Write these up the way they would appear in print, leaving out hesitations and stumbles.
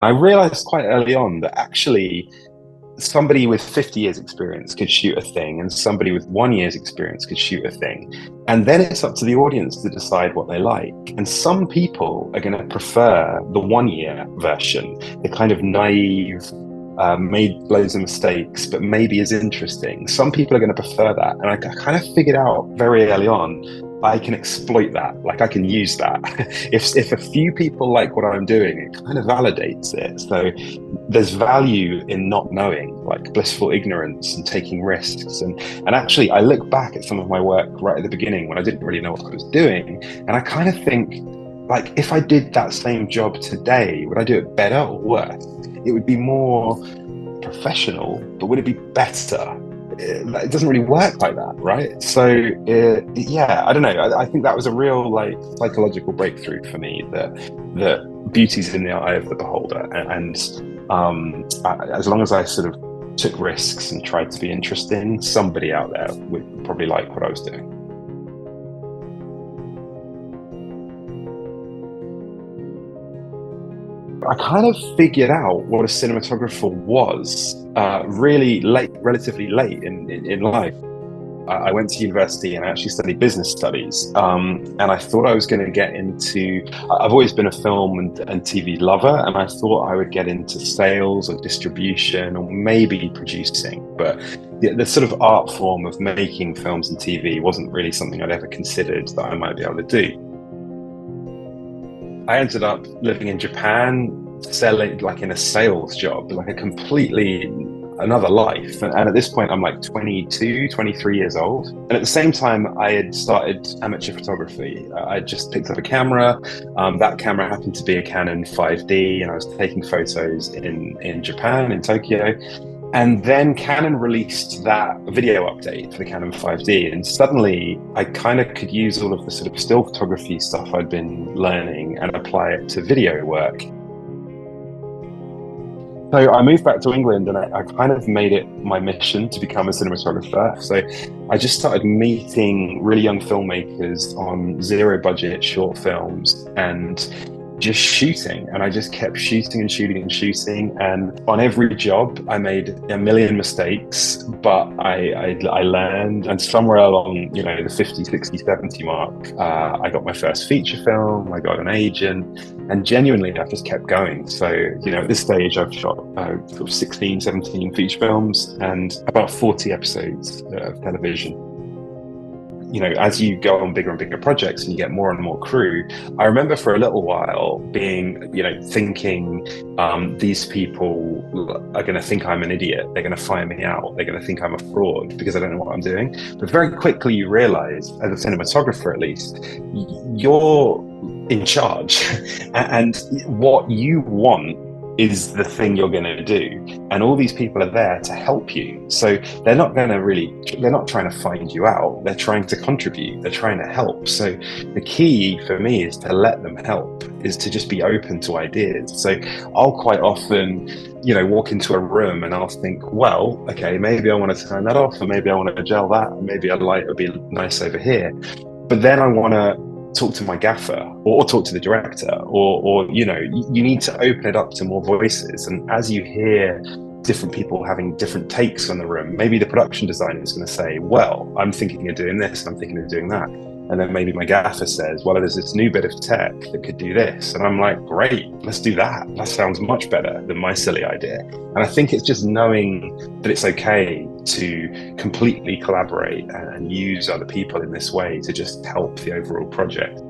I realized quite early on that actually somebody with 50 years experience could shoot a thing and somebody with 1 year's experience could shoot a thing. And then it's up to the audience to decide what they like. And some people are going to prefer the 1 year version, the kind of naive, made loads of mistakes, but maybe is interesting. Some people are going to prefer that. And I kind of figured out very early on, I can exploit that. Like I can use that. If a few people like what I'm doing, it kind of validates it. So there's value in not knowing, like blissful ignorance and taking risks. And actually, I look back at some of my work right at the beginning when I didn't really know what I was doing, and I kind of think, like, if I did that same job today, would I do it better or worse? It would be more professional, but would it be better? It doesn't really work like that, right? So yeah, I don't know. I think that was a real like psychological breakthrough for me, that beauty's in the eye of the beholder, and as long as I sort of took risks and tried to be interesting, somebody out there would probably like what I was doing. I kind of figured out what a cinematographer was really late, relatively late in life. I went to university and I actually studied business studies. And I thought I was going to get into, I've always been a film and TV lover, and I thought I would get into sales or distribution or maybe producing. But the sort of art form of making films and TV wasn't really something I'd ever considered that I might be able to do. I ended up living in Japan, selling like in a sales job, like a completely another life. And at this point, I'm like 22, 23 years old. And at the same time, I had started amateur photography. I just picked up a camera. That camera happened to be a Canon 5D, and I was taking photos in Japan, in Tokyo. And then Canon released that video update for the Canon 5D, and suddenly I kind of could use all of the sort of still photography stuff I'd been learning and apply it to video work. So I moved back to England, and I kind of made it my mission to become a cinematographer. So I just started meeting really young filmmakers on zero budget short films and just shooting. And I just kept shooting and shooting and shooting. And on every job, I made a million mistakes, but I learned. And somewhere along, the 50, 60, 70 mark, I got my first feature film, I got an agent, and genuinely, I've just kept going. So, at this stage, I've shot sort of 16, 17 feature films and about 40 episodes of television. As you go on bigger and bigger projects and you get more and more crew, I remember for a little while being, thinking these people are going to think I'm an idiot. They're going to fire me out. They're going to think I'm a fraud because I don't know what I'm doing. But very quickly you realize, as a cinematographer at least, you're in charge and what you want is the thing you're going to do, and all these people are there to help you. So they're not trying to find you out, they're trying to contribute, they're trying to help. So the key for me is to let them help, is to just be open to ideas. So I'll quite often walk into a room and I'll think, well, okay, maybe I want to turn that off, or maybe I want to gel that, or maybe a light would be nice over here. But then I want to talk to my gaffer or talk to the director, or you need to open it up to more voices. And as you hear different people having different takes on the room, maybe the production designer is going to say, well, I'm thinking of doing this, I'm thinking of doing that. And then maybe my gaffer says, well, there's this new bit of tech that could do this. And I'm like, great, let's do that. That sounds much better than my silly idea. And I think it's just knowing that it's okay to completely collaborate and use other people in this way to just help the overall project.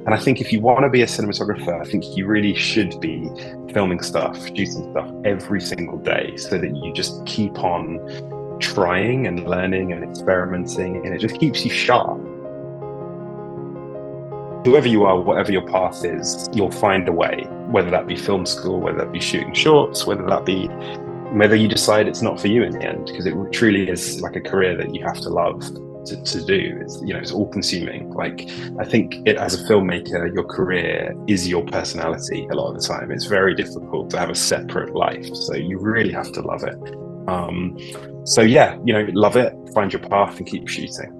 And I think if you want to be a cinematographer, I think you really should be filming stuff, shooting stuff every single day, so that you just keep on trying and learning and experimenting, and it just keeps you sharp. Whoever you are, whatever your path is, you'll find a way, whether that be film school, whether that be shooting shorts, whether you decide it's not for you in the end, because it truly is like a career that you have to love to do. It's all consuming. Like, I think as a filmmaker, your career is your personality a lot of the time. It's very difficult to have a separate life, so you really have to love it. So yeah, love it, find your path and keep shooting.